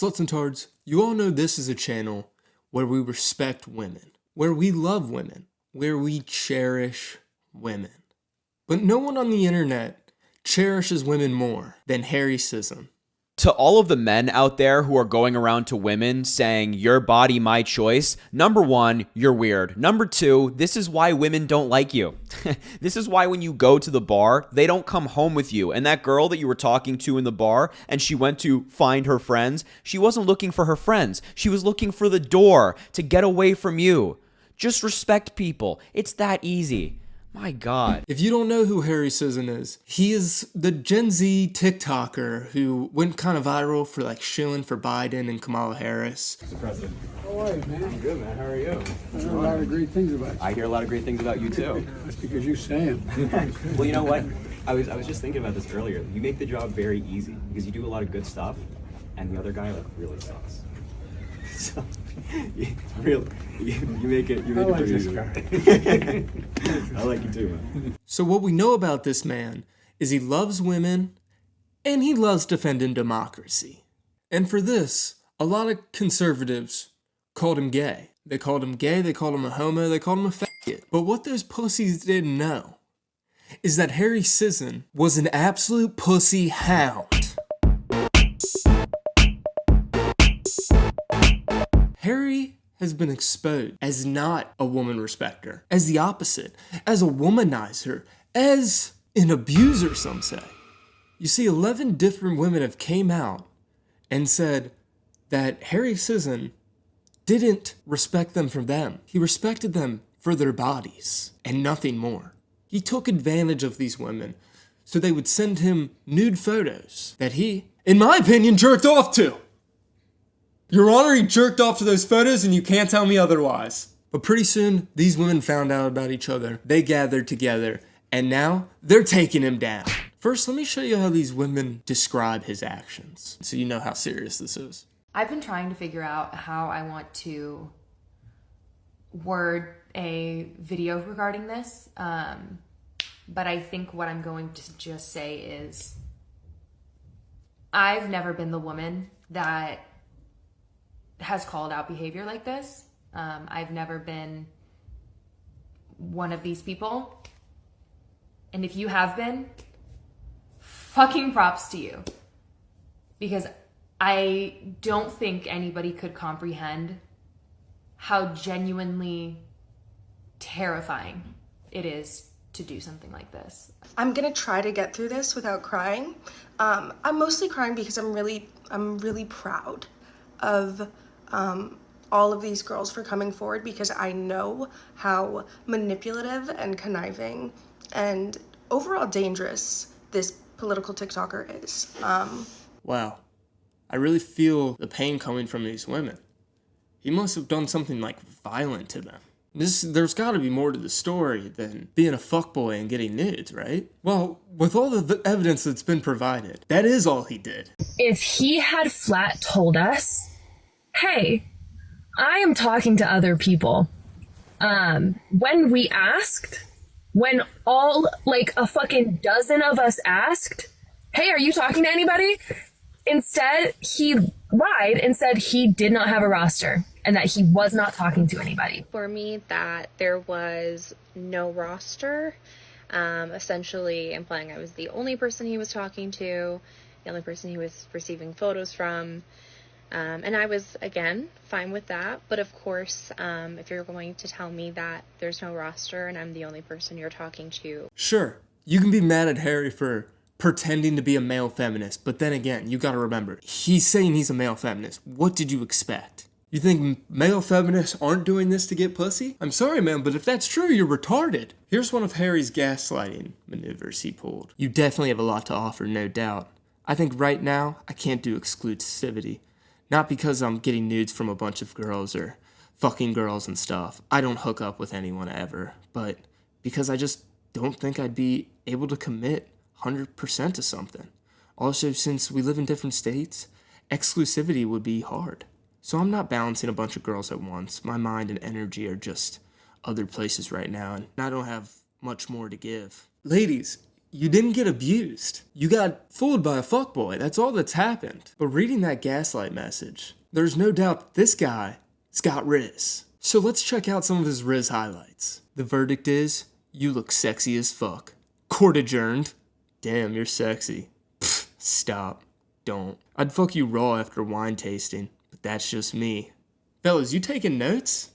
Sluts and Tards, you all know this is a channel where we respect women, where we love women, where we cherish women. But no one on the internet cherishes women more than Harry Sisson. To all of the men out there who are going around to women saying, your body, my choice, number one, you're weird. Number two, this is why women don't like you. This is why when you go to the bar, they don't come home with you. And that girl that you were talking to in the bar and she went to find her friends, she wasn't looking for her friends. She was looking for the door to get away from you. Just respect people. It's that easy. My God. If you don't know who Harry Sisson is, he is the Gen Z TikToker who went kind of viral for like shilling for Biden and Kamala Harris. Mr. President. How are you, man? I'm good, man. How are you? I heard a lot of great things about you. I hear a lot of great things about you too. That's because you say them. Well, you know what? I was just thinking about this earlier. You make the job very easy because you do a lot of good stuff, and the other guy like really sucks. So, you make it. You make I like it pretty this easy. guy. I like you too, man. So what we know about this man is he loves women and he loves defending democracy. And for this, a lot of conservatives called him gay. They called him gay, they called him a homo, they called him a faggot. But what those pussies didn't know is that Harry Sisson was an absolute pussy hound. Harry has been exposed as not a woman respecter, as the opposite, as a womanizer, as an abuser, some say. You see, 11 different women have came out and said that Harry Sisson didn't respect them for them. He respected them for their bodies and nothing more. He took advantage of these women so they would send him nude photos that he, in my opinion, jerked off to. Your Honor, he jerked off to those photos and you can't tell me otherwise. But pretty soon, these women found out about each other. They gathered together and now they're taking him down. First, let me show you how these women describe his actions so you know how serious this is. I've been trying to figure out how I want to word a video regarding this. But I think what I'm going to just say is I've never been the woman that has called out behavior like this. I've never been one of these people. And if you have been, fucking props to you. Because I don't think anybody could comprehend how genuinely terrifying it is to do something like this. I'm gonna try to get through this without crying. I'm mostly crying because I'm really proud of all of these girls for coming forward, because I know how manipulative and conniving and overall dangerous this political TikToker is. Wow, I really feel the pain coming from these women. He must have done something like violent to them. There's gotta be more to the story than being a fuckboy and getting nudes, right? Well, with all the evidence that's been provided, that is all he did. If he had flat told us, hey, I am talking to other people. When we asked, when all, like a fucking dozen of us asked, hey, are you talking to anybody? Instead, he lied and said he did not have a roster and that he was not talking to anybody. For me, that there was no roster, essentially implying I was the only person he was talking to, the only person he was receiving photos from. And I was, again, fine with that. But of course, if you're going to tell me that there's no roster and I'm the only person you're talking to. Sure, you can be mad at Harry for pretending to be a male feminist, but then again, you gotta remember, he's saying he's a male feminist. What did you expect? You think male feminists aren't doing this to get pussy? I'm sorry, man, but if that's true, you're retarded. Here's one of Harry's gaslighting maneuvers he pulled. You definitely have a lot to offer, no doubt. I think right now, I can't do exclusivity. Not because I'm getting nudes from a bunch of girls or fucking girls and stuff. I don't hook up with anyone ever. But because I just don't think I'd be able to commit 100% to something. Also, since we live in different states, exclusivity would be hard. So I'm not balancing a bunch of girls at once. My mind and energy are just other places right now, and I don't have much more to give. Ladies, you didn't get abused. You got fooled by a fuckboy. That's all that's happened. But reading that gaslight message, there's no doubt that this guy's got Rizz. So let's check out some of his Rizz highlights. The verdict is, you look sexy as fuck. Court adjourned. Damn, you're sexy. Pfft, stop. Don't. I'd fuck you raw after wine tasting, but that's just me. Fellas, you taking notes?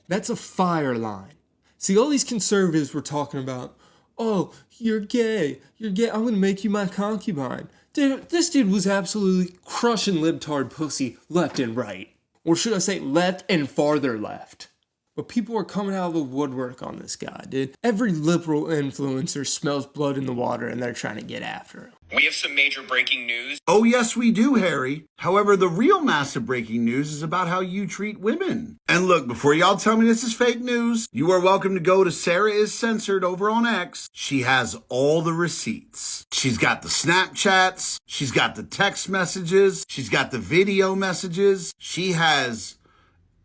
That's a fire line. See, all these conservatives were talking about, oh, you're gay, I'm gonna make you my concubine. Dude, this dude was absolutely crushing libtard pussy left and right. Or should I say left and farther left. But people are coming out of the woodwork on this guy, dude. Every liberal influencer smells blood in the water and they're trying to get after him. We have some major breaking news. Oh, yes, we do, Harry. However, the real massive breaking news is about how you treat women. And look, before y'all tell me this is fake news, you are welcome to go to Sarah is Censored over on X. She has all the receipts. She's got the Snapchats. She's got the text messages. She's got the video messages. She has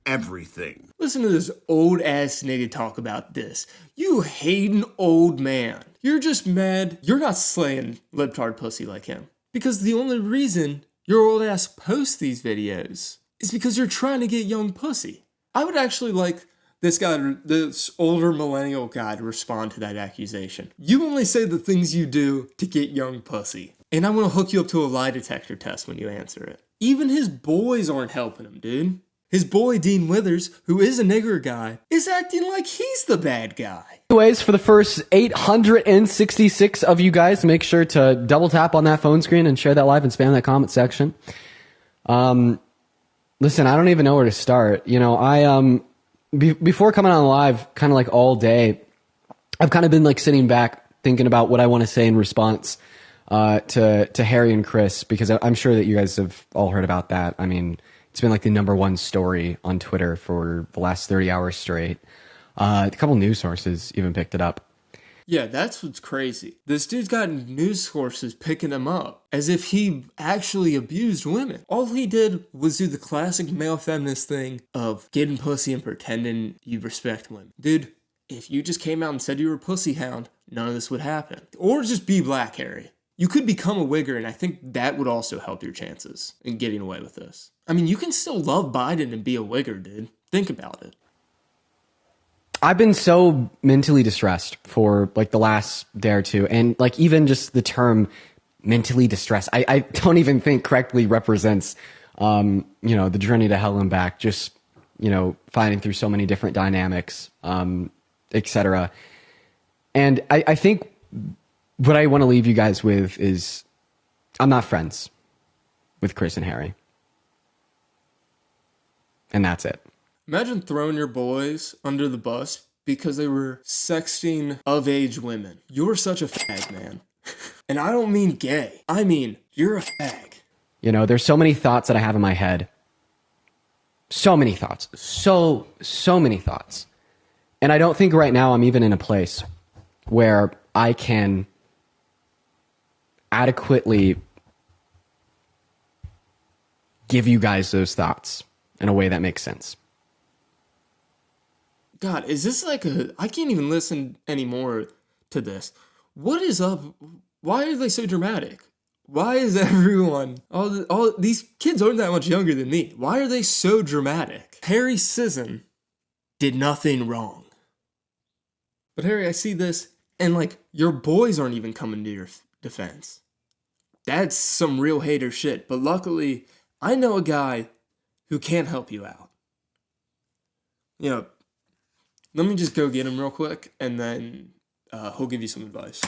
everything. Listen to this old ass nigga talk about this. You hating old man. You're just mad you're not slaying libtard pussy like him. Because the only reason your old ass posts these videos is because you're trying to get young pussy. I would actually like this older millennial guy to respond to that accusation. You only say the things you do to get young pussy. And I'm gonna hook you up to a lie detector test when you answer it. Even his boys aren't helping him, dude. His boy, Dean Withers, who is a nigger guy, is acting like he's the bad guy. Anyways, for the first 866 of you guys, make sure to double tap on that phone screen and share that live and spam that comment section. Listen, I don't even know where to start. You know, before coming on live, kind of like all day, I've kind of been like sitting back thinking about what I want to say in response to Harry and Chris, because I'm sure that you guys have all heard about that. I mean, it's been like the #1 story on Twitter for the last 30 hours straight. A couple news sources even picked it up. Yeah, that's what's crazy. This dude's got news sources picking him up as if he actually abused women. All he did was do the classic male feminist thing of getting pussy and pretending you respect women. Dude, if you just came out and said you were a pussy hound, none of this would happen. Or just be black, Harry. You could become a wigger, and I think that would also help your chances in getting away with this. I mean, you can still love Biden and be a wigger, dude. Think about it. I've been so mentally distressed for like the last day or two. And like even just the term mentally distressed, I don't even think correctly represents, you know, the journey to hell and back, just, you know, fighting through so many different dynamics, etc. And I think what I want to leave you guys with is I'm not friends with Chris and Harry. And that's it. Imagine throwing your boys under the bus because they were sexting of-age women. You're such a fag, man. And I don't mean gay. I mean, you're a fag. You know, there's so many thoughts that I have in my head. So many thoughts. So many thoughts. And I don't think right now I'm even in a place where I can adequately give you guys those thoughts in a way that makes sense. God, is this like I can't even listen anymore to this. What is up? Why are they so dramatic? Why is everyone, all these kids aren't that much younger than me. Why are they so dramatic? Harry Sisson did nothing wrong. But Harry, I see this, and like, your boys aren't even coming to your defense. That's some real hater shit. But luckily, I know a guy who can help you out. You know, let me just go get him real quick, and then he'll give you some advice.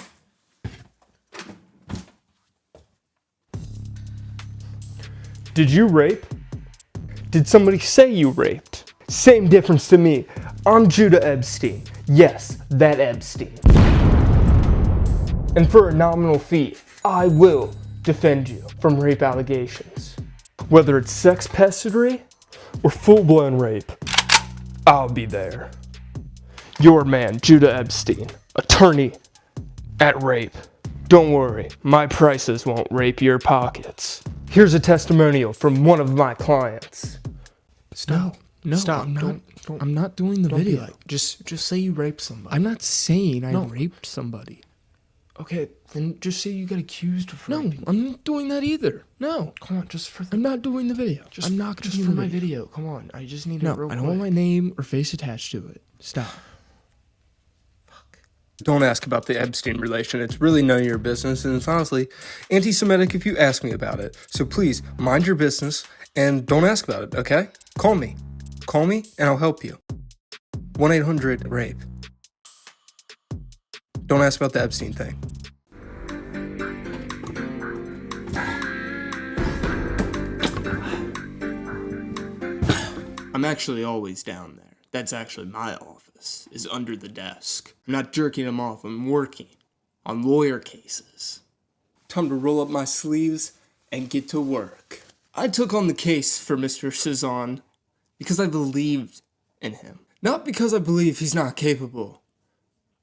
Did you rape? Did somebody say you raped? Same difference to me. I'm Judah Epstein. Yes, that Epstein. And for a nominal fee, I will defend you from rape allegations. Whether it's sex pestry or full-blown rape, I'll be there. Your man, Judah Epstein, attorney at rape. Don't worry, my prices won't rape your pockets. Here's a testimonial from one of my clients. Stop. No, stop. I'm not doing the video. Just say you raped somebody. I'm not saying I raped somebody. Okay, Then just say you got accused of raping. No, I'm not doing that either. No. Come on, just for the... I'm not doing the video. I'm not going to give my video. Come on, I just need it real quick. I don't want my name or face attached to it. Stop. Don't ask about the Epstein relation. It's really none of your business, and it's honestly anti-Semitic if you ask me about it. So please, mind your business, and don't ask about it, okay? Call me. Call me, and I'll help you. 1-800-RAPE. Don't ask about the Epstein thing. I'm actually always down there. That's actually my office, is under the desk. I'm not jerking him off, I'm working on lawyer cases. Time to roll up my sleeves and get to work. I took on the case for Mr. Sisson because I believed in him. Not because I believe he's not capable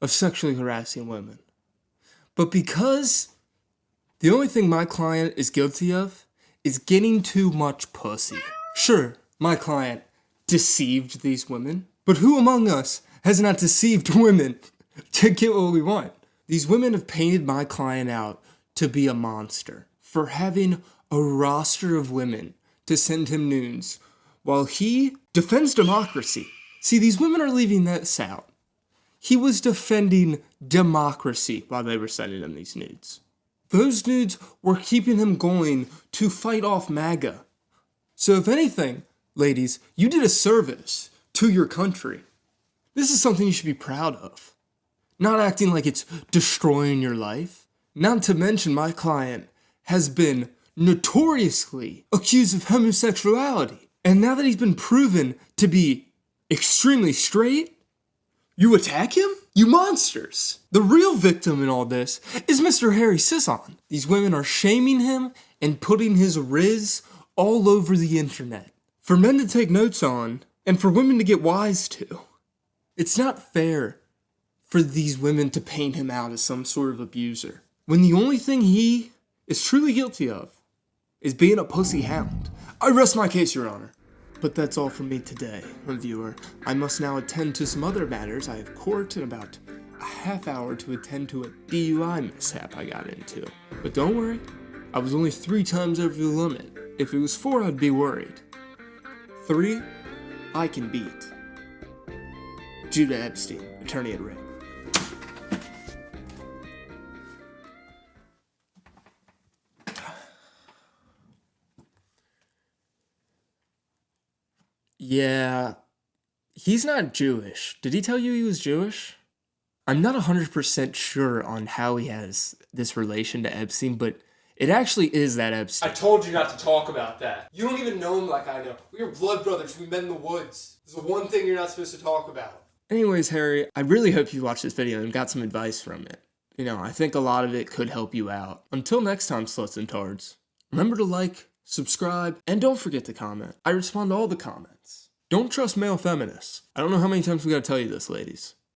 of sexually harassing women, but because the only thing my client is guilty of is getting too much pussy. Sure, my client deceived these women, but who among us has not deceived women to get what we want? These women have painted my client out to be a monster for having a roster of women to send him nudes while he defends democracy. See, these women are leaving this out. He was defending democracy while they were sending him these nudes. Those nudes were keeping him going to fight off MAGA. So if anything, ladies, you did a service to your country. This is something you should be proud of. Not acting like it's destroying your life. Not to mention my client has been notoriously accused of homosexuality. And now that he's been proven to be extremely straight, you attack him? You monsters! The real victim in all this is Mr. Harry Sisson. These women are shaming him and putting his Rizz all over the internet for men to take notes on and for women to get wise to. It's not fair for these women to paint him out as some sort of abuser when the only thing he is truly guilty of is being a pussy hound. I rest my case, Your Honor. But that's all from me today, reviewer. I must now attend to some other matters. I have court in about a half hour to attend to a DUI mishap I got into. But don't worry, I was only 3 times over the limit. If it was 4, I'd be worried. 3, I can beat. Judah Epstein, attorney at rape. Yeah, he's not Jewish. Did he tell you he was Jewish? I'm not 100% sure on how he has this relation to Epstein, but it actually is that Epstein. I told you not to talk about that. You don't even know him like I know. We are blood brothers. We met in the woods. This is the one thing you're not supposed to talk about. Anyways, Harry, I really hope you watched this video and got some advice from it. You know, I think a lot of it could help you out. Until next time, sluts and tards, remember to like, subscribe, and don't forget to comment. I respond to all the comments. Don't trust male feminists. I don't know how many times we gotta tell you this, ladies.